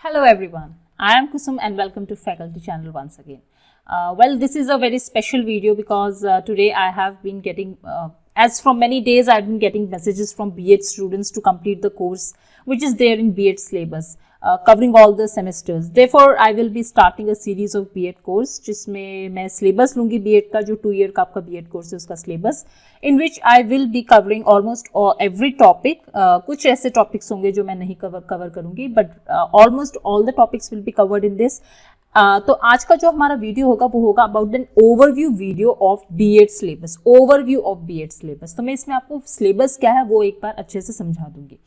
Hello everyone, I am Kusum and welcome to Faculty Channel once again. This is a very special video because today I have been getting, as from many days I have been getting messages from B.Ed students to complete the course which is there in B.Ed syllabus, covering all the semesters. Therefore, I will be starting a series of B.Ed course जिसमें मैं syllabus लूँगी B.Ed का जो 2 year का आपका B.Ed course है उसका syllabus, in which I will be covering almost every topic. कुछ ऐसे topics होंगे जो मैं नहीं cover करूँगी, but almost all the topics will be covered in this. तो आज का जो हमारा वीडियो होगा वो होगा about an overview video of B.Ed syllabus, overview of B.Ed syllabus. तो मैं इसमें आपको सिलेबस क्या है वो एक बार अच्छे से समझा दूंगी.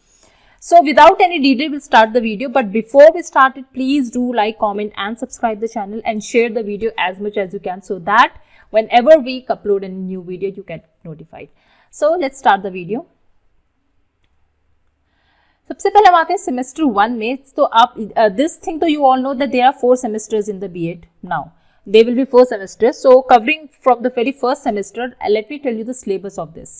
So without any delay, we'll start the video. But before we start it, please do like, comment and subscribe the channel and share the video as much as you can so that whenever we upload a new video, you get notified. So let's start the video. सबसे पहले हम आते हैं semester 1 में. तो आप this thing तो you all know that there are 4 semesters in the B.Ed now. There will be 4 semesters. So covering from the very first semester, let me tell you the syllabus of this.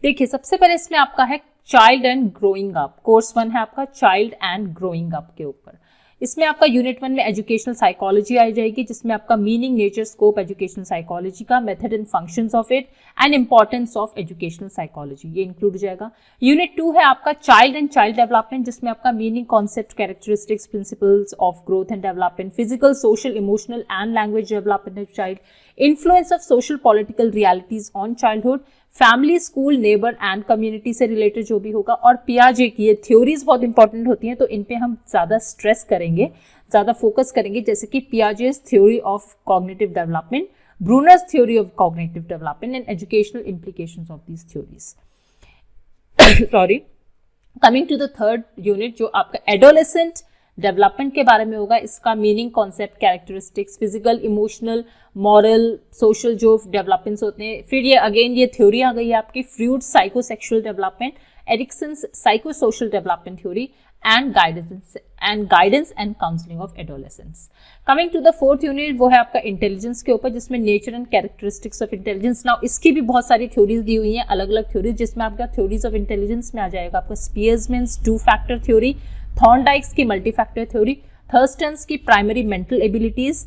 देखिए सबसे पहले इसमें आपका है child and growing up. Course 1 है आपका child and growing up के ऊपर. इसमें आपका यूनिट 1 में एजुकेशनल साइकोलॉजी आ जाएगी जिसमें आपका meaning, nature, scope educational psychology का, method and functions of it and importance of educational psychology ये इंक्लूड हो जाएगा. यूनिट 2 है आपका चाइल्ड एंड चाइल्ड डेवलपमेंट जिसमें आपका meaning, concept, characteristics, principles of growth and development, physical, social, emotional and language development of child, influence of social political realities on childhood, family, school, neighbour and community से related जो भी होगा. और पियाजे की ये theories बहुत इंपॉर्टेंट होती हैं तो इन पे हम ज़्यादा स्ट्रेस करेंगे, ज़्यादा फोकस करेंगे, जैसे कि Piaget's theory of cognitive development, Bruner's theory of cognitive development and educational implications of these theories. Sorry, coming to the third unit जो आपका एडोलेसेंट डेवलपमेंट के बारे में होगा. इसका meaning, concept, characteristics, physical, emotional, moral, social जो developments होते हैं. फिर ये अगेन ये थ्योरी आ गई है आपकी Freud psychosexual development, Erikson's psycho social development theory and guidance and counselling of adolescence. Coming to the fourth unit वो है आपका इंटेलिजेंस के ऊपर जिसमें nature and characteristics of intelligence. Now इसकी भी बहुत सारी थ्योरीज दी हुई हैं, अलग अलग थ्योरीज, जिसमें आपका थ्योरीज ऑफ इंटेलिजेंस में आ जाएगा आपका स्पियर्समैन्स 2 फैक्टर थ्योरी, थॉर्नडाइक्स की मल्टी फैक्टर थ्योरी, थर्स्टन्स की प्राइमरी मेंटल एबिलिटीज.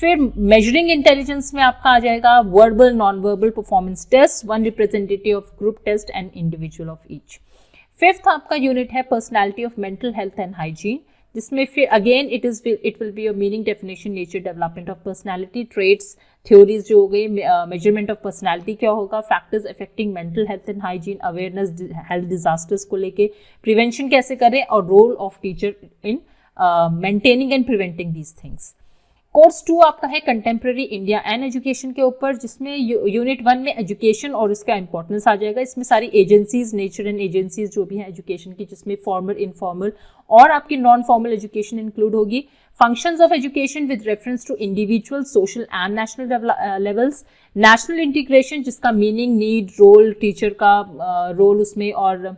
फिर मेजरिंग इंटेलिजेंस में आपका आ जाएगा verbal, non verbal performance test, 1 representative of group test and individual of each. Fifth आपका यूनिट है personality of mental health and hygiene जिसमें फिर again it will be your meaning, definition, nature, development of personality, traits, theories जो हो गई, measurement of personality क्या होगा, factors affecting mental health and hygiene, awareness health disasters को लेके, prevention कैसे करें और role of teacher in maintaining and preventing these things. Course 2 आपका है कंटेम्प्रेरी इंडिया एंड एजुकेशन के ऊपर जिसमें यूनिट 1 में एजुकेशन और उसका इंपॉर्टेंस आ जाएगा. इसमें सारी एजेंसीज, नेचर एंड एजेंसीज जो भी हैं एजुकेशन की, जिसमें फॉर्मल, इनफॉर्मल और आपकी नॉन फॉर्मल एजुकेशन इंक्लूड होगी. Functions of education with reference to individual, social and national levels, national integration जिसका मीनिंग, नीड, रोल, टीचर का रोल उसमें और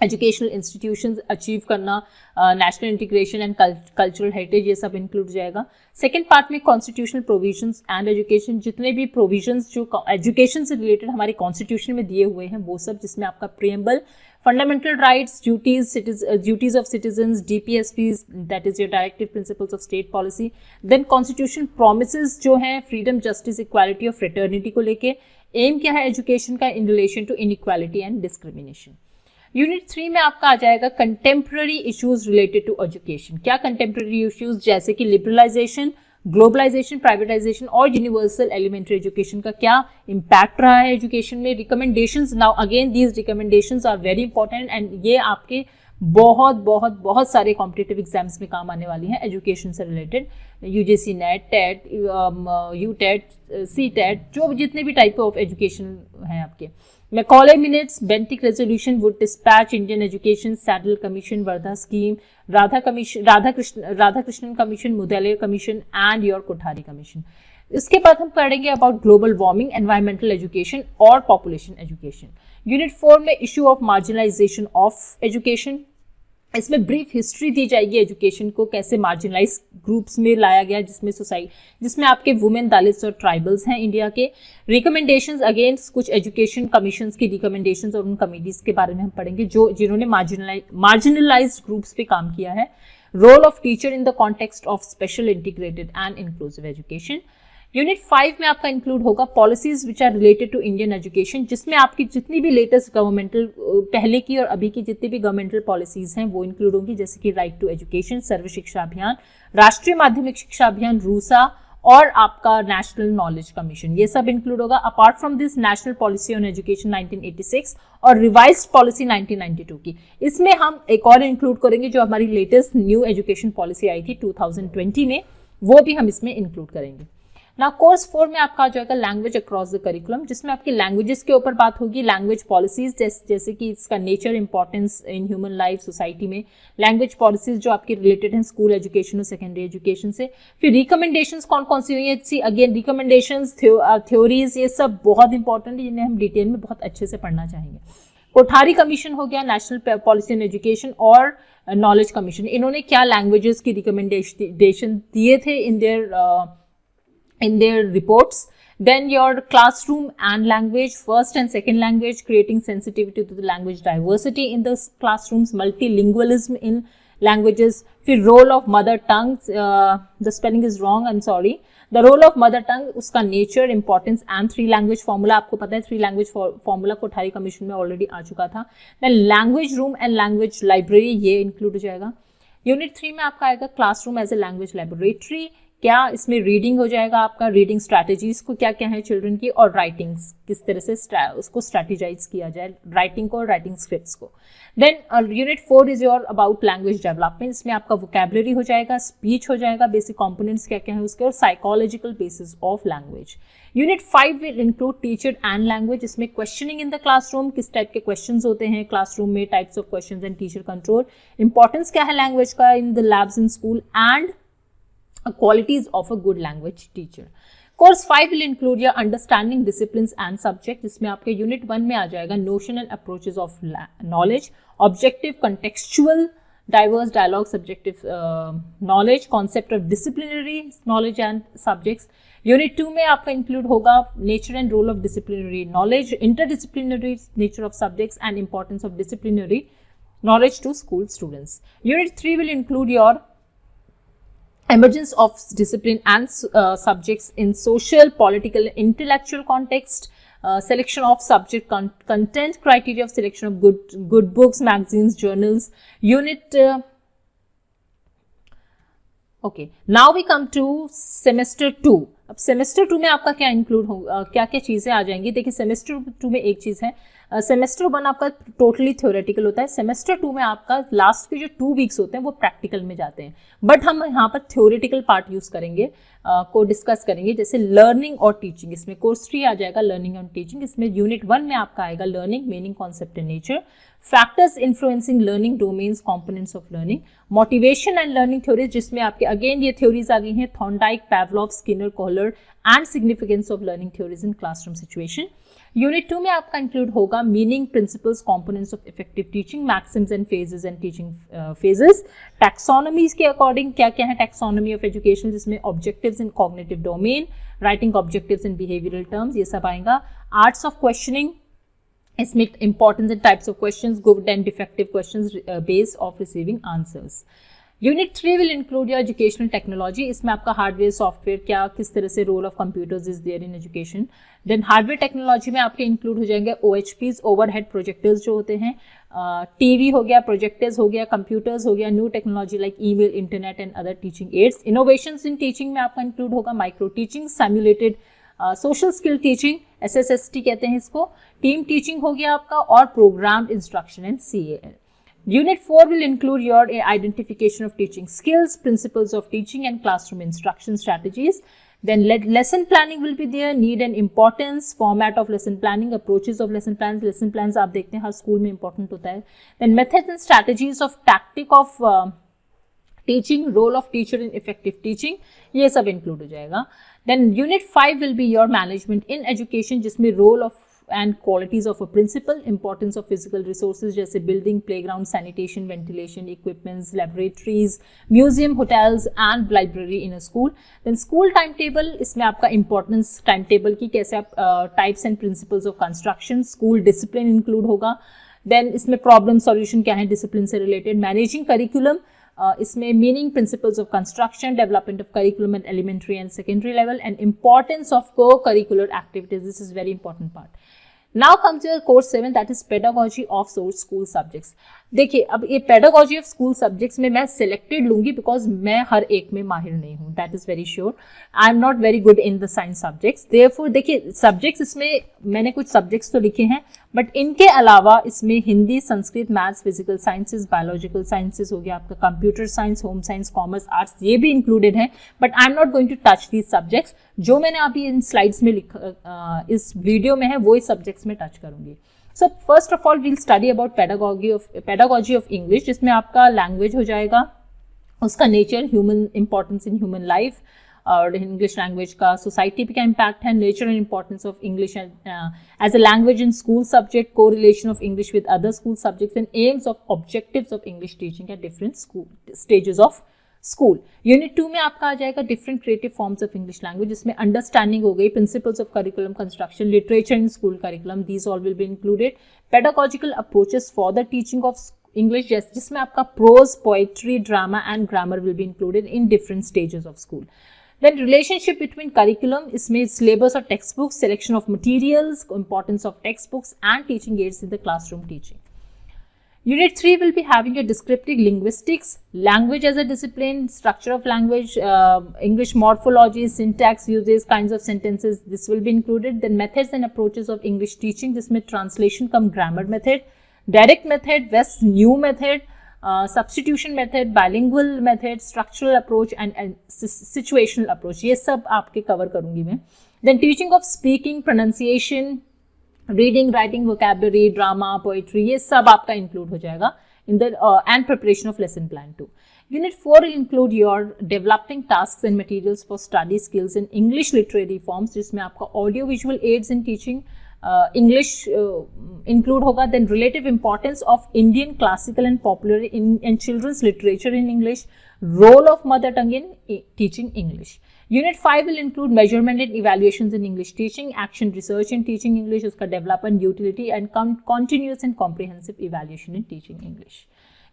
एजुकेशनल इंस्टीट्यूशंस अचीव करना, national integration and cultural heritage ये सब इंक्लूड जाएगा. Second part में कॉन्स्टिट्यूशनल प्रोविजंस एंड एजुकेशन, जितने भी प्रोविजंस जो एजुकेशन से रिलेटेड हमारे कॉन्स्टिट्यूशन में दिए हुए हैं वो सब, जिसमें आपका preamble, fundamental rights, duties of citizens, DPSPs that is your directive principles of state policy. Then constitution promises जो हैं फ्रीडम, जस्टिस, इक्वालिटी और फ्रेटर्निटी को लेके. एम क्या है एजुकेशन का in relation to inequality and discrimination. Unit 3 में आपका आ जाएगा contemporary issues related to education. क्या कंटेम्प्रेरी इश्यूज, जैसे कि लिबरलाइजेशन, ग्लोबलाइजेशन, प्राइवेटाइजेशन और यूनिवर्सल एलिमेंट्री एजुकेशन का क्या इम्पैक्ट रहा है एजुकेशन में. Recommendations, now again these recommendations are very important and ये आपके बहुत बहुत बहुत सारे कॉम्पिटिटिव एग्जाम्स में काम आने वाली हैं एजुकेशन से related. UGC NET, TET, UTET, CTET, जो जितने भी टाइप ऑफ एजुकेशन हैं आपके. Macaulay Minutes, Bentinck Resolution would dispatch Indian Education, Saddle Commission, Vardha Scheme, Radhakrishnan Commission, Mudaliar Commission and your Kothari Commission. इसके बाद हम पढ़ेंगे about global warming, environmental education और पॉपुलेशन एजुकेशन. यूनिट 4 में issue of marginalisation of education. इसमें brief history दी जाएगी education को कैसे मार्जिनलाइज ग्रुप्स में लाया गया, जिसमें आपके वुमेन, दलित्स और ट्राइबल्स हैं इंडिया के. रिकमेंडेशंस, अगेन कुछ एजुकेशन कमीशंस की रिकमेंडेशंस और उन कमिटीज के बारे में हम पढ़ेंगे जो जिन्होंने मार्जिनलाइज्ड ग्रुप्स पे काम किया है. Role of teacher in the context of special integrated and inclusive education. Unit 5 में आपका इंक्लूड होगा policies which are related to Indian education, जिसमें आपकी जितनी भी लेटेस्ट गवर्नमेंटल पहले की और अभी की जितनी भी गवर्नमेंटल पॉलिसीज हैं वो इंक्लूड होंगी, जैसे कि राइट टू एजुकेशन, सर्व शिक्षा अभियान, राष्ट्रीय माध्यमिक शिक्षा अभियान रूसा और आपका नेशनल नॉलेज कमीशन, ये सब इंक्लूड होगा। Apart from this national policy on education 1986 और रिवाइज्ड पॉलिसी 1992 की, इसमें हम एक और इंक्लूड करेंगे जो हमारी लेटेस्ट न्यू एजुकेशन पॉलिसी आई थी 2020 में, वो भी हम इसमें इंक्लूड करेंगे। ना कोर्स 4 में आपका आ जाएगा लैंग्वेज अक्रॉस द करिकुलम, जिसमें आपकी लैंग्वेजेस के ऊपर बात होगी, लैंग्वेज पॉलिसीज जैसे कि इसका nature, importance in human life, society में, लैंग्वेज पॉलिसीज जो आपकी रिलेटेड हैं स्कूल एजुकेशन और सेकेंडरी एजुकेशन से। फिर रिकमेंडेशंस कौन कौन सी हुई है, सी अगेन रिकमेंडेशंस, थ्योरीज, ये सब बहुत इंपॉर्टेंट है, जिन्हें हम डिटेल में बहुत अच्छे से पढ़ना चाहेंगे। कोठारी कमीशन हो गया, नेशनल पॉलिसी ऑन एजुकेशन और नॉलेज कमीशन, इन्होंने क्या लैंग्वेजेस की रिकमेंडेशन दिए थे in their reports. Then your classroom and language, first and second language, creating sensitivity to the language diversity in the classrooms, multilingualism in languages. फिर role of mother tongue, the spelling is wrong, I'm sorry. The role of mother tongue, उसका nature, importance and 3 language formula, आपको पता है 3 language formula कोठारी कमीशन में already आ चुका था। Then language room and language library, ये इंक्लूड हो जाएगा। यूनिट 3 में आपका आएगा classroom as a language laboratory, क्या इसमें रीडिंग हो जाएगा आपका, रीडिंग स्ट्रैटेजीज को क्या क्या है चिल्ड्रन की, और राइटिंग्स किस तरह से उसको स्ट्रैटेजाइज किया जाए, राइटिंग को और राइटिंग स्क्रिप्ट्स को। Then unit 4 is your about language development, इसमें आपका वोकैबुलरी हो जाएगा, स्पीच हो जाएगा, बेसिक कंपोनेंट्स क्या क्या है उसके, और psychological basis of language. Unit 5 will include teacher and language, इसमें क्वेश्चनिंग इन द क्लासरूम, किस टाइप के क्वेश्चंस होते हैं क्लासरूम में, types of questions and teacher control, importance क्या है लैंग्वेज का in the labs in school, and qualities of a good language teacher. Course 5 will include your understanding disciplines and subject, जिसमें आपके unit 1 में आ जाएगा notion and approaches of knowledge, objective, contextual, diverse dialogue, subjective knowledge, concept of disciplinary knowledge and subjects. Unit 2 में आपका include होगा nature and role of disciplinary knowledge, interdisciplinary nature of subjects and importance of disciplinary knowledge to school students. Unit 3 will include your emergence of discipline and subjects in social, political, intellectual context, selection of subject content, criteria of selection of good books, magazines, journals. Unit okay, now we come to semester 2. अब semester 2 में आपका क्या include होगा, क्या क्या चीज़ें आ जाएंगी। देखिए सेमेस्टर 2 में एक चीज़ है, सेमेस्टर 1 आपका टोटली थ्योरेटिकल होता है, सेमेस्टर 2 में आपका लास्ट के जो 2 वीक्स होते हैं वो प्रैक्टिकल में जाते हैं, बट हम यहाँ पर थ्योरेटिकल पार्ट यूज़ करेंगे, को डिस्कस करेंगे, जैसे लर्निंग और टीचिंग। इसमें कोर्स 3 आ जाएगा लर्निंग और टीचिंग, इसमें यूनिट 1 में आपका आएगा learning, meaning, concept and nature, factors influencing learning, domains, components of learning, motivation and learning theories, जिसमें आपके अगेन ये थ्योरीज आ गई हैं Thorndike, Pavlov, Skinner, Kohler, and significance of learning theories in classroom situation. Unit 2 में आपका include होगा meaning, principles, components of effective teaching, maxims and phases and teaching phases, taxonomies के अकॉर्डिंग क्या क्या है टैक्सोनॉमी ऑफ एजुकेशन, जिसमें objectives in cognitive domain, writing objectives in behavioural terms, ये सब आएगा। आर्ट्स ऑफ क्वेश्चनिंग, इसमें importance and types of questions, good and defective questions, base of receiving answers. Unit 3 will include your educational technology, इसमें आपका hardware, software, क्या किस तरह से role of computers is there in education. Then hardware technology में आपके include हो जाएंगे OHPs, ओवरहेड प्रोजेक्टर्स जो होते हैं, टीवी हो गया, प्रोजेक्टर्स हो गया, कंप्यूटर्स हो गया, new technology like email, internet and other teaching ads. Innovations in teaching में आपका इंक्लूड होगा micro teaching, simulated social skill teaching, SSST कहते हैं इसको, टीम टीचिंग हो गया आपका, और programmed instruction and CAL। Unit 4 will include your identification of teaching skills, principles of teaching and classroom instruction strategies. Then lesson planning will be there, need and importance, format of lesson planning, approaches of lesson plans. Lesson plans आप देखते हैं हर school में important होता है. Then methods and strategies of tactic of teaching, role of teacher in effective teaching, ये सब include हो जाएगा. Then Unit 5 will be your management in education, जिसमें role of and qualities of a principal, importance of physical resources जैसे building, playground, sanitation, ventilation, equipments, laboratories, museum, hotels and library in a school. Then school timetable, इसमें आपका importance timetable की कैसे आप types and principles of construction, school discipline include होगा. Then इसमें problem solution क्या है discipline से related, managing curriculum, इसमें meaning, principles of construction, development of curriculum at elementary and secondary level, and importance of co curricular activities. This is very important part. Now comes your course 7, that is pedagogy of school subjects. देखिए अब ये pedagogy of school subjects में मैं selected लूंगी because मैं हर एक में माहिर नहीं हूँ, that is very sure. I am not very good in the science subjects. Therefore देखिए subjects इसमें मैंने कुछ subjects तो लिखे हैं, बट इनके अलावा इसमें Hindi, Sanskrit, maths, physical sciences, biological sciences हो गया, आपका computer science, home science, commerce, arts, ये भी इंक्लूडेड है. But I am not going to touch these subjects. जो मैंने अभी इन स्लाइड्स में लिखा इस वीडियो में है वही सब्जेक्ट्स में टच करूंगी. So first of all we'll study about pedagogy of English, जिसमें आपका लैंग्वेज हो जाएगा, उसका nature, human importance in human life, और इंग्लिश लैंग्वेज का सोसाइटी पे क्या इम्पैक्ट है, nature and importance of English as a language in school subject, correlation of English with other school subjects, and aims of objectives of English teaching at different school stages of school. Unit 2 में आपका आ जाएगा different creative forms of English language, जिसमें understanding हो गई, principles of curriculum construction, literature in school curriculum, these all will be included. Pedagogical approaches for the teaching of English, जिसमें आपका prose, poetry, drama and grammar will be included in different stages of school. Then relationship between curriculum, इसमें syllabus और textbooks, selection of materials, importance of textbooks and teaching aids in the classroom teaching. Unit 3 will be having a descriptive linguistics, language as a discipline, structure of language, English morphology, syntax, uses, kinds of sentences, this will be included. Then methods and approaches of English teaching, जिसमें translation cum grammar method, direct method, West's new method, substitution method, bilingual method, structural approach and situational approach, ये सब आपके cover करूंगी मैं. Then teaching of speaking, pronunciation, reading, writing, vocabulary, drama, poetry, ये सब आपका include हो जाएगा in the and preparation of lesson plan 2. Unit 4 will include your developing tasks and materials for study skills in English literary forms, जिसमें आपका audio visual aids in teaching English include होगा. Then relative importance of Indian classical and popular and children's literature in English, role of mother tongue in teaching English. Unit 5 will include measurement and evaluations in English teaching, action research in teaching English, उसका development, utility and continuous and comprehensive evaluation in teaching English.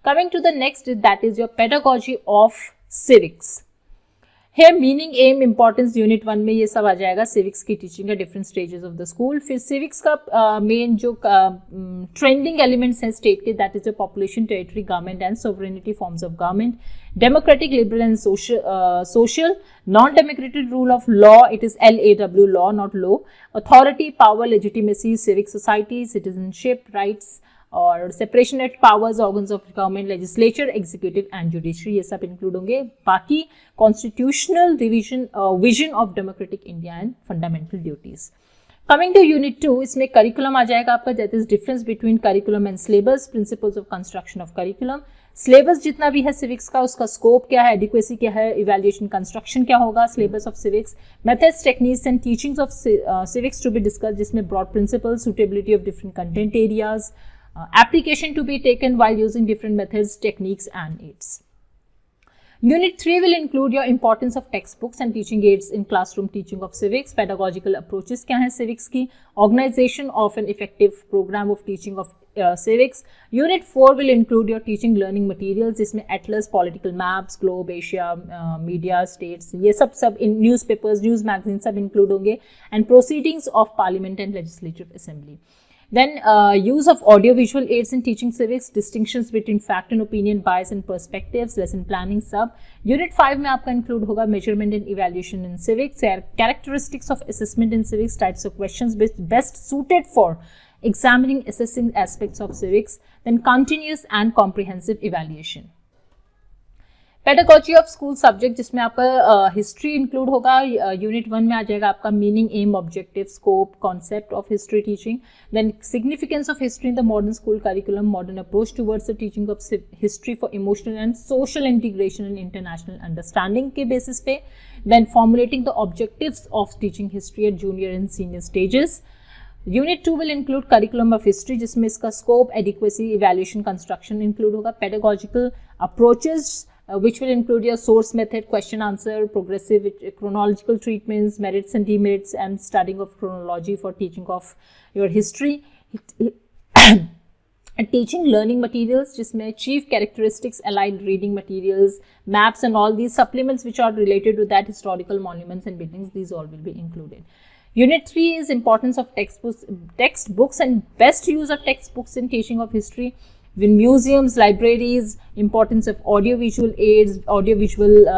Coming to the next, that is your pedagogy of civics. Here meaning, aim, importance, unit 1 में ये सब आ जाएगा, civics की teaching का different stages of the school. फिर civics का main जो trending elements हैं स्टेट के, that is the population, territory, government and sovereignty forms of government, democratic, liberal and social, non democratic rule of law, it is LAW, law not law, authority, power, legitimacy, civic society, citizenship, rights, और separation at powers, organs of government, legislature, executive and judiciary, ये सब include होंगे. बाकी constitutional revision, vision of democratic India and fundamental duties. Coming to unit 2, इसमें curriculum आ जाएगा आपका, that is difference between curriculum and syllabus, principles of construction of curriculum. Syllabus जितना भी है सिविक्स का, उसका स्कोप क्या है, एडिक्वेसी क्या है, इवैल्यूएशन, कंस्ट्रक्शन क्या होगा, syllabus of civics, methods, techniques and teachings of civics to be discuss, जिसमें broad principle, suitability of different content areas, application to be taken while using different methods, techniques and aids. Unit 3 will include your importance of textbooks and teaching aids in classroom teaching of civics, pedagogical approaches क्या है civics की, organization of an effective program of teaching of civics. Unit 4 will include your teaching learning materials, जिसमें atlas, political maps, globe, Asia, media, states, ये सब in newspapers, news magazines सब include होंगे, and proceedings of parliament and legislative assembly. Then use of audio-visual aids in teaching civics, distinctions between fact and opinion, bias and perspectives, lesson planning सब. Unit 5 में आपका include होगा measurement and evaluation in civics, characteristics of assessment in civics, types of questions best suited for examining, assessing aspects of civics, then continuous and comprehensive evaluation. Pedagogy of school subject, जिसमें आपका history include होगा. Unit 1 में आ जाएगा आपका meaning, aim, objective, scope, concept of history teaching. Then significance of history in the modern school curriculum, modern approach towards the teaching of history for emotional and social integration and international understanding के basis पे. Then formulating the objectives of teaching history at junior and senior stages. Unit 2 will include curriculum of history, जिसमें इसका scope, adequacy, evaluation, construction include होगा. Pedagogical approaches, which will include your source method, question answer, progressive chronological treatments, merits and demerits, and studying of chronology for teaching of your history. teaching learning materials जिसमें chief characteristics allied reading materials, maps and all these supplements which are related to that, historical monuments and buildings, these all will be included. Unit 3 is importance of textbooks and best use of textbooks in teaching of history. With museums, libraries, importance of audiovisual aids,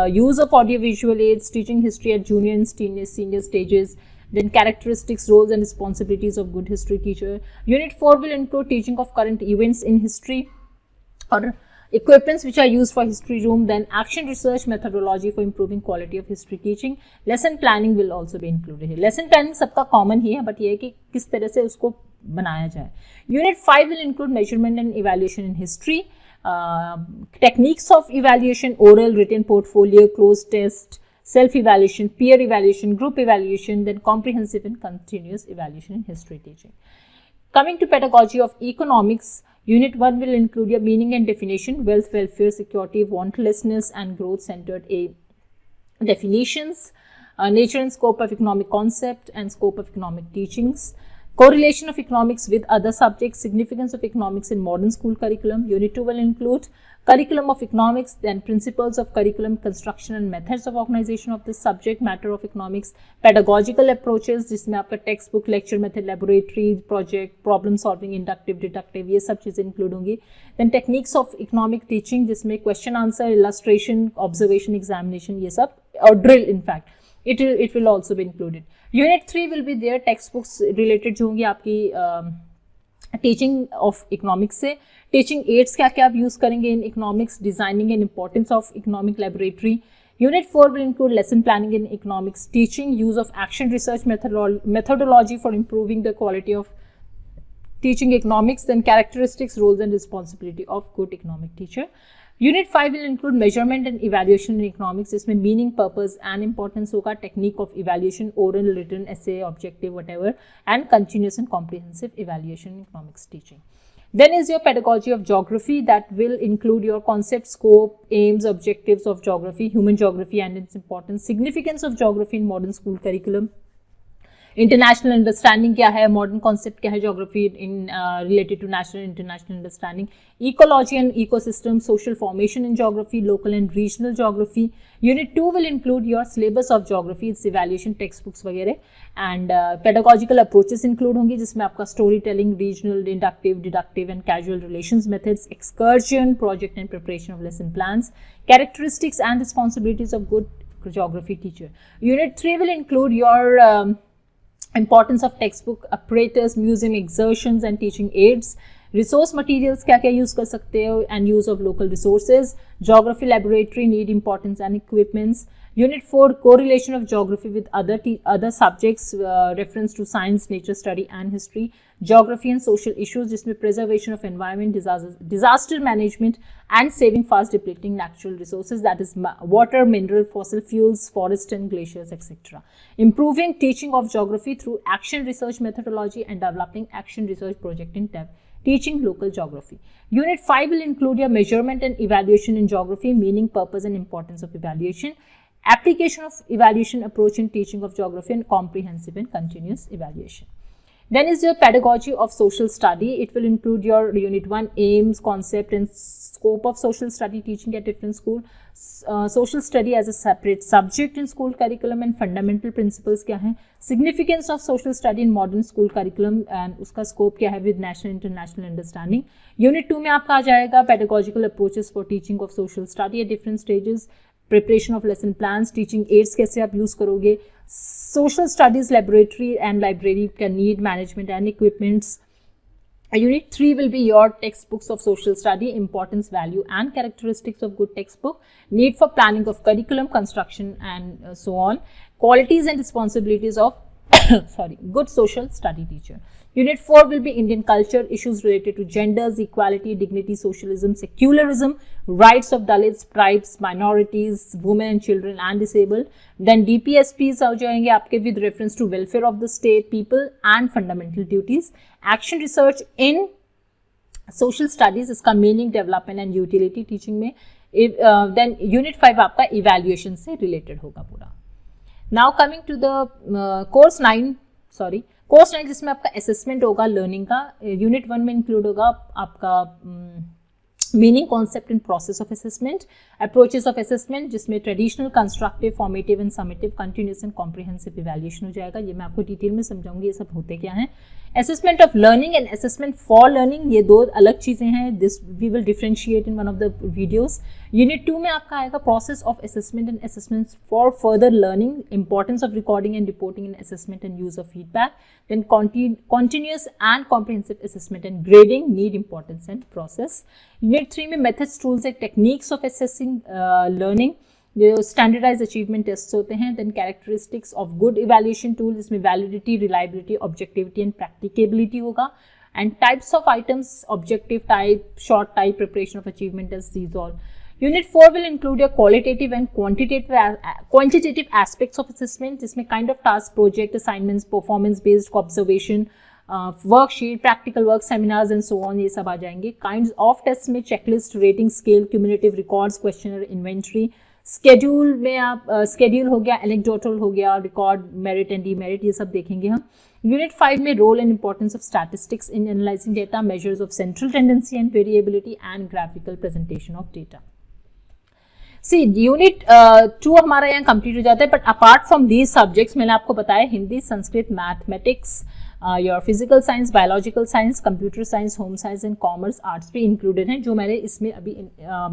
use of audiovisual aids, teaching history at junior and senior stages. Then characteristics, roles and responsibilities of good history teacher. Unit 4 will include teaching of current events in history or equipments which are used for history room. Then action research methodology for improving quality of history teaching. Lesson planning will also be included here. Lesson planning सबका common ही है, but ये है कि किस तरह से उसको बनाया जाए. Unit 5 will include measurement and evaluation in history. Techniques of evaluation, oral, written, portfolio, closed test, self-evaluation, peer evaluation, group evaluation, then comprehensive and continuous evaluation in history teaching. Coming to pedagogy of economics, Unit 1 will include your meaning and definition, wealth, welfare, security, wantlessness and growth-centered definitions, nature and scope of economic concept and scope of economic teachings, correlation of economics with other subjects, significance of economics in modern school curriculum. Unit 2 will include curriculum of economics, then principles of curriculum construction and methods of organization of the subject matter of economics, pedagogical approaches जिसमें आपका text book, lecture method, laboratory project, problem solving, inductive, deductive, ये सब चीज़ें include होंगी. Then techniques of economic teaching जिसमें question answer, illustration, observation, examination, ये सब, और drill in fact it will also be included. Unit 3 will be there, textbooks related जो होंगी आपकी टीचिंग ऑफ इकोनॉमिक्स से. टीचिंग एड्स क्या क्या आप यूज करेंगे in economics, designing and importance of economic laboratory. Unit 4 will include lesson planning in economics teaching, use of action research methodology for improving the quality of teaching economics, then characteristics, roles and responsibility of good economic teacher. Unit 5 will include measurement and evaluation in economics, जिसमें meaning, purpose and importance होगा, technique of evaluation, oral, written, essay, objective, whatever, and continuous and comprehensive evaluation in economics teaching. Then is your pedagogy of geography, that will include your concept, scope, aims, objectives of geography, human geography and its importance, significance of geography in modern school curriculum, international understanding क्या है, modern concept क्या है geography in related to national international understanding, ecology and ecosystem, social formation in geography, local and regional geography. Unit 2 will include your syllabus of geography, its evaluation, text books वगैरह, and pedagogical approaches include होंगी जिसमें आपका story telling, regional, inductive, deductive and casual relations methods, excursion, project and preparation of lesson plans, characteristics and responsibilities of good geography teacher. Unit 3 will include your importance of textbook, apparatus, museum exertions and teaching aids, resource materials क्या क्या use कर सकते हो and use of local resources, geography laboratory need, importance and equipments. Unit 4 correlation of geography with other subjects, reference to science, nature study and history, geography and social issues जिसमें preservation of environment, disaster management and saving fast depleting natural resources, that is water, mineral, fossil fuels, forest and glaciers, etc. Improving teaching of geography through action research methodology and developing action research project in teaching local geography. Unit 5 will include your measurement and evaluation in geography, meaning, purpose and importance of evaluation, application of evaluation approach in teaching of geography and comprehensive and continuous evaluation. Then is your pedagogy of social study. It will include your Unit 1 aims, concept and scope of social study teaching at different school, social study as a separate subject in school curriculum and fundamental principles क्या हैं, significance of social study in modern school curriculum and उसका scope क्या है with national international understanding. Unit 2 में आपका आ जाएगा pedagogical approaches for teaching of social study at different stages, preparation of lesson plans, teaching aids कैसे आप use करोगे, social studies laboratory and library can need management and equipments. Unit 3 will be your textbooks of social study, importance, value and characteristics of good textbook, need for planning of curriculum construction and so on, qualities and responsibilities of good social study teacher. Unit 4 will be Indian culture, issues related to genders, equality, dignity, socialism, secularism, rights of Dalits, tribes, minorities, women and children and disabled. Then DPSPs आ जाएंगे आपके with reference to welfare of the state, people and fundamental duties. Action research in social studies, इसका meaning, development and utility teaching में. Then Unit 5 आपका evaluation से related होगा पूरा. Now coming to the course 9, course 9 जिसमें आपका assessment होगा learning का, यूनिट 1 में इंक्लूड होगा आपका meaning, concept and process of assessment, approaches of assessment जिसमें traditional, constructive, formative and summative, continuous and comprehensive evaluation हो जाएगा। ये मैं आपको डिटेल में समझाऊंगी ये सब होते क्या हैं। Assessment of learning and assessment for learning, ये दो अलग चीजें हैं, this we will differentiate in one of the videos. Unit 2 में आपका आएगा process of assessment and assessment for further learning, importance of recording and reporting in assessment and use of feedback, then continuous and comprehensive assessment and grading, need, importance and process. Unit 3 में methods, tools and techniques of assessing learning, जो standardise achievement test होते हैं, then characteristics of good evaluation tool, जिसमें validity, reliability, objectivity and practicability होगा, and types of items, objective type, short type, preparation of achievement test, these all. Unit 4 will include your qualitative and quantitative aspects of assessment, जिसमें kind of task, project, assignments, performance based observation, worksheet, practical work, seminars and so on, ये सब आ जाएंगे। Kinds of tests में checklist, rating scale, cumulative records, questionnaire, inventory, schedule में आप schedule हो गया, anecdotal हो गया, record, merit and demerit, ये सब देखेंगे हम। Unit 5 में role and importance of statistics in analyzing data, measures of central tendency and variability and graphical presentation of data। See unit 2 हमारा यहाँ कंप्लीट हो जाता है, but apart from these subjects मैंने आपको बताया Hindi, Sanskrit, mathematics, your physical science, biological science, computer science, home science and commerce, arts भी included हैं, जो मैंने इसमें अभी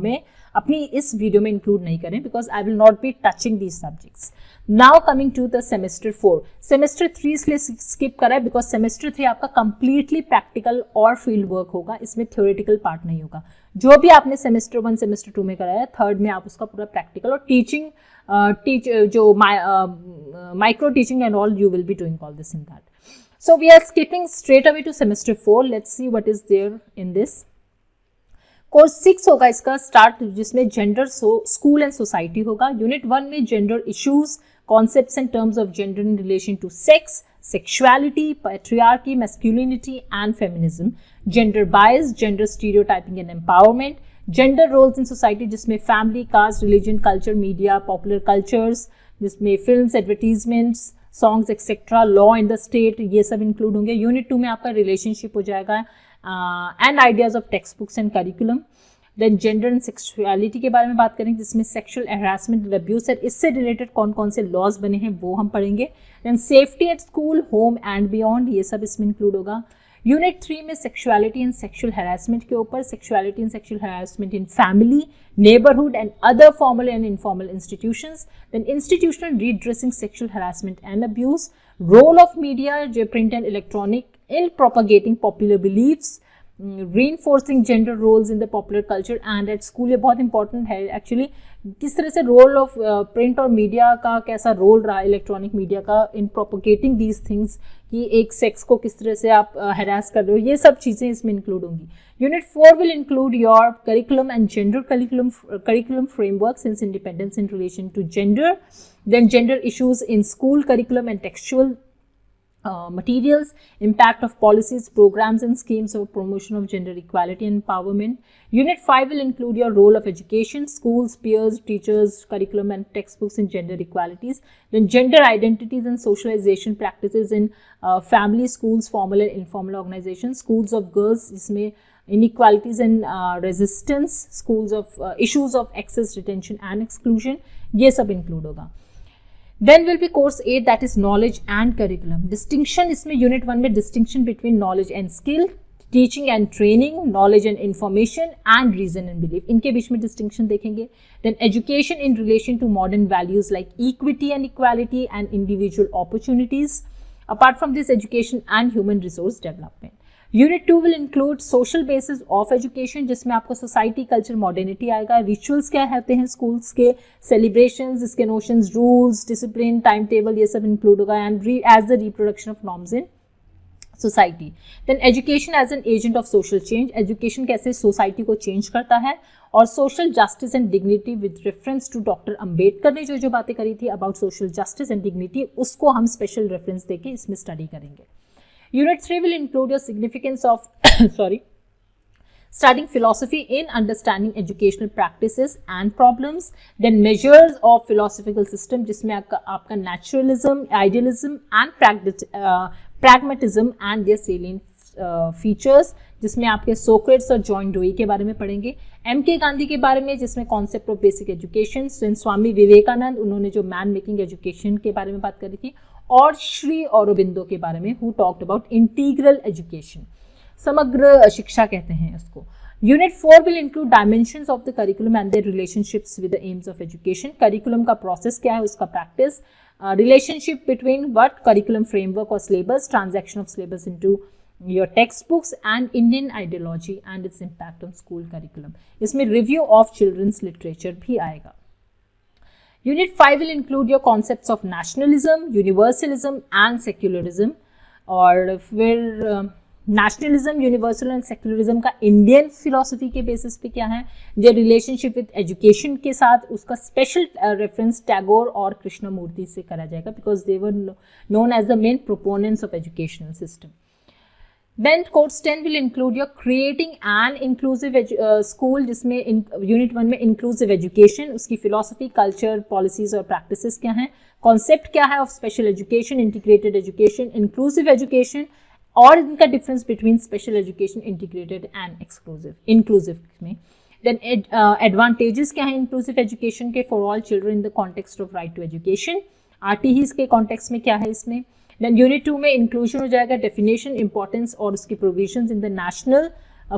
मैं अपनी इस वीडियो में इंक्लूड नहीं करें because I will not be touching these subjects. Now coming to the semester 4, semester 3 इसलिए स्किप करा है बिकॉज सेमेस्टर 3 आपका कंप्लीटली प्रैक्टिकल और फील्ड वर्क होगा, इसमें थ्योरेटिकल पार्ट नहीं होगा। जो भी आपने सेमेस्टर 1 सेमेस्टर 2 में कराया, थर्ड में आप उसका पूरा प्रैक्टिकल और टीचिंग जो micro teaching and all, you will be doing all this in that. So we are skipping straight away to semester 4. Let's see what is there in this. Course 6 होगा इसका start, जिसमें gender, school and society होगा। Unit 1 में gender issues, concepts and terms of gender in relation to sex, sexuality, patriarchy, masculinity and feminism, gender bias, gender stereotyping and empowerment, gender roles in society, जिसमें family, caste, religion, culture, media, popular cultures, जिसमें films, advertisements, songs et cetera, law in the state, ये सब include होंगे। Unit 2 में आपका relationship हो जाएगा and ideas of text books and curriculum. Then gender and sexuality के बारे में बात करेंगे, जिसमें सेक्सुअल हैरासमेंट एंड अब्यूज है, इससे रिलेटेड कौन कौन से लॉज बने हैं वो हम पढ़ेंगे। Then safety at school, home and beyond, ये सब इसमें इंक्लूड होगा। यूनिट 3 में सेक्सुअलिटी एंड सेक्सुअल हैरासमेंट के ऊपर, sexuality and sexual harassment in family, neighborhood and other formal and informal institutions. Then institutional redressing sexual harassment and abuse, role of media, print and electronic in propagating popular beliefs, reinforcing gender roles in the popular culture and at school। ये बहुत important है actually, किस तरह से role of print और media का कैसा role रहा इलेक्ट्रॉनिक मीडिया का इन प्रोपोगेटिंग दीज थिंग्स, कि एक सेक्स को किस तरह से आप हैरास कर रहे हो, ये सब चीज़ें इसमें इंक्लूड होंगी। Unit 4 will include your curriculum and gender curriculum framework since independence in relation to gender, then gender issues in school curriculum and textual materials, impact of policies, programs and schemes of promotion of gender equality and empowerment. Unit 5 will include your role of education, schools, peers, teachers, curriculum and textbooks in gender equalities, then gender identities and socialization practices in family, schools, formal and informal organizations, schools of girls, जिसमें inequalities and resistance, schools of issues of access, retention and exclusion, ये सब include होगा। Then will be course 8, that is knowledge and curriculum. Distinction, इसमें unit 1 में distinction between knowledge and skill, teaching and training, knowledge and information and reason and belief, इनके बीच में distinction देखेंगे। Then education in relation to modern values like equity and equality and individual opportunities. Apart from this, education and human resource development. Unit 2 will include social basis of education, जिसमें आपको society, culture, modernity आएगा। Rituals क्या होते हैं schools के, celebrations, इसके notions, rules, discipline, time table, ये सब इंक्लूड होगा and as the reproduction of norms in society. Then education as an agent of social change, education कैसे सोसाइटी को चेंज करता है, और social justice and dignity with reference to doctor Ambedkar ने जो बातें करी थी about social justice and dignity, उसको हम स्पेशल रेफरेंस देके इसमें स्टडी करेंगे। Unit 3 will include your significance of studying philosophy in understanding educational practices and problems, then measures of philosophical system, जिसमें आपका naturalism, idealism and pragmatism and their salient features, जिसमें आपके Socrates और John डोई के बारे में पढ़ेंगे, M.K. गांधी के बारे में जिसमें concept of basic education, Swami Vivekananda उन्होंने जो मैन मेकिंग एजुकेशन के बारे में बात करी थी, और श्री औरोबिंदो के बारे में who talked about integral education, समग्र शिक्षा कहते हैं इसको. Unit 4 will include dimensions of the curriculum and their relationships with the aims of education. Curriculum का process क्या है, उसका practice, relationship between what curriculum framework or syllabus, transaction of syllabus into your textbooks and Indian ideology and its impact on school curriculum. इसमें review of children's literature भी आएगा. Unit 5 will include your concepts of nationalism, universalism and secularism. और फिर nationalism, universal and secularism का Indian philosophy के basis पे क्या है, जो रिलेशनशिप विद एजुकेशन के साथ, उसका स्पेशल रेफरेंस टैगोर और कृष्णमूर्ति से करा जाएगा because they were known as the main proponents of educational system. Then course 10 will include your creating an inclusive school, जिसमें यूनिट 1 में इंक्लूसिव एजुकेशन, उसकी फिलोसफी, कल्चर, पॉलिसीज और प्रैक्टिसेस क्या हैं, कॉन्सेप्ट क्या है of special education, integrated education, inclusive education, और इनका difference between special education, integrated and exclusive, inclusive में. देन एडवांटेजेस क्या है इंक्लूसिव एजुकेशन के for all children in the context of right to education, RTEs के context में क्या है इसमें. देन यूनिट 2 में इंक्लूजन हो जाएगा, डेफिनेशन, इंपॉर्टेंस और उसकी provisions in the national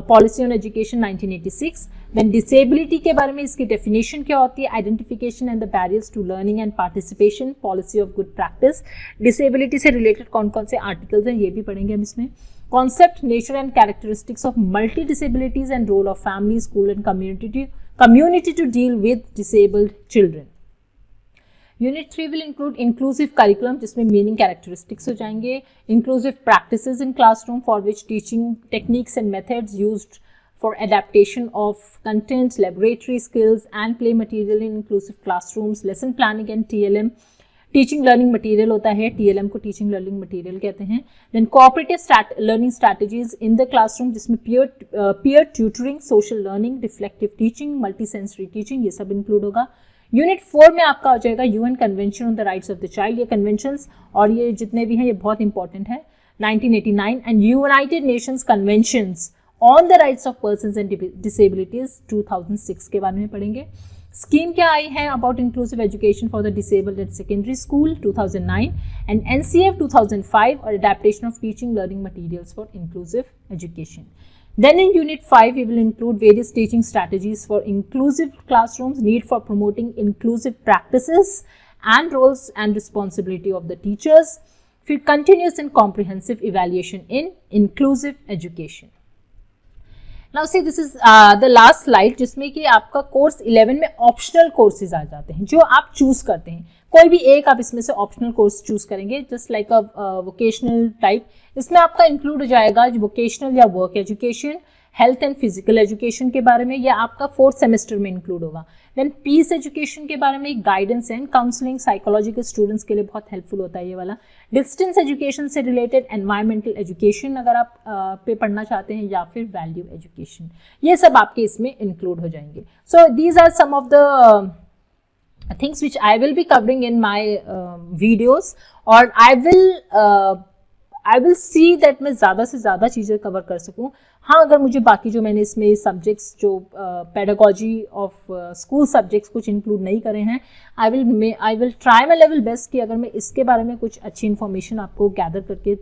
policy on education 1986. Then disability के बारे में, इसकी डेफिनेशन क्या होती है, identification and the barriers to learning and participation, policy of good practice. Disability से रिलेटेड कौन कौन से आर्टिकल्स हैं ये भी पढ़ेंगे हम इसमें. Concept, nature and characteristics of multi disabilities and role of family, school and community to deal with disabled children. Unit 3 will include inclusive curriculum, जिसमें मीनिंग, कैरेक्टरिस्टिक्स हो जाएंगे, inclusive practices in classroom for which teaching techniques and methods used for adaptation of content, laboratory skills and play material in inclusive classrooms, lesson planning and TLM, teaching learning material होता है, TLM को teaching learning material कहते हैं. Then cooperative learning strategies in the classroom, जिसमें peer tutoring, social learning, reflective teaching, multi sensory teaching, ये सब include होगा. Unit 4 में आपका हो जाएगा UN convention on the rights of the child. ये कन्वेंशंस और ये जितने भी हैं ये बहुत इंपॉर्टेंट है. 1989 and United Nations conventions on the rights of persons and disabilities 2006 के बारे में पढ़ेंगे. स्कीम क्या आई है about inclusive education for the disabled at secondary school 2009 and NCF 2005 और adaptation of teaching learning materials for inclusive education. Then in Unit 5, we will include various teaching strategies for inclusive classrooms, need for promoting inclusive practices and roles and responsibility of the teachers, for continuous and comprehensive evaluation in inclusive education. Now see, this is the last slide, जिसमें कि आपका course 11 में optional courses आ जाते हैं जो आप choose करते हैं. कोई भी एक आप इसमें से ऑप्शनल कोर्स चूज करेंगे, जस्ट लाइक अ वोकेशनल टाइप. इसमें आपका इंक्लूड हो जाएगा वोकेशनल या work education, health and physical education के बारे में, यह आपका 4th सेमेस्टर में इंक्लूड होगा. देन पीस एजुकेशन के बारे में, गाइडेंस एंड काउंसलिंग, साइकोलॉजी के स्टूडेंट्स के लिए बहुत हेल्पफुल होता है ये वाला. डिस्टेंस एजुकेशन से रिलेटेड एनवायरमेंटल एजुकेशन अगर आप पे पढ़ना चाहते हैं, या फिर वैल्यू एजुकेशन, ये सब आपके इसमें इंक्लूड हो जाएंगे. So these are some of the things which I will be covering in my videos, और I will see that मैं ज़्यादा से ज़्यादा चीज़ें कवर कर सकूँ. हाँ, अगर मुझे बाकी जो मैंने इसमें सब्जेक्ट्स जो पेडागोजी ऑफ स्कूल सब्जेक्ट्स कुछ इंक्लूड नहीं करे हैं, I will try my level best कि अगर मैं इसके बारे में कुछ अच्छी इन्फॉर्मेशन आपको गैदर करके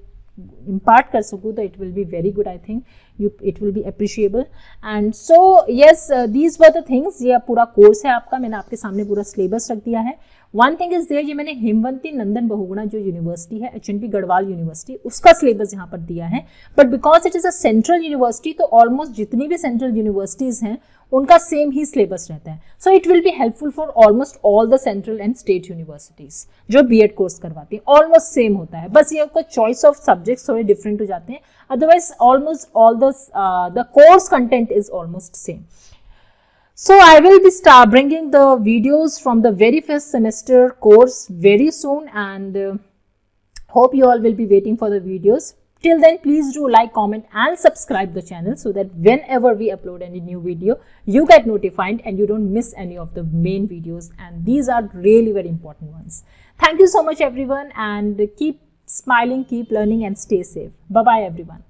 इम्पार्ट कर सकूँ तो it will be very good. I think it will B appreciable. And so yes, these were the things. ये पूरा कोर्स है आपका, मैंने आपके सामने पूरा सिलेबस रख दिया है. वन थिंग इज देयर, ये मैंने हेमवंती नंदन बहुगुणा जो यूनिवर्सिटी है, HNP गढ़वाल यूनिवर्सिटी, उसका सिलेबस यहाँ पर दिया है. But because it is a central university, तो ऑलमोस्ट जितनी भी सेंट्रल यूनिवर्सिटीज़ हैं उनका सेम ही सिलेबस रहता है. So it will be helpful for almost all the central and state universities जो B.Ed कोर्स करवाती हैं. ऑलमोस्ट सेम होता है, बस ये आपका चॉइस ऑफ सब्जेक्ट्स थोड़े डिफरेंट हो जाते हैं. Otherwise almost all the course content is almost same. So I will be bringing the videos from the very first semester course very soon, and hope you all will be waiting for the videos. Till then, please do like, comment and subscribe the channel so that whenever we upload any new video, you get notified and you don't miss any of the main videos, and these are really very important ones. Thank you so much everyone, and keep smiling, keep learning, and stay safe. Bye bye everyone.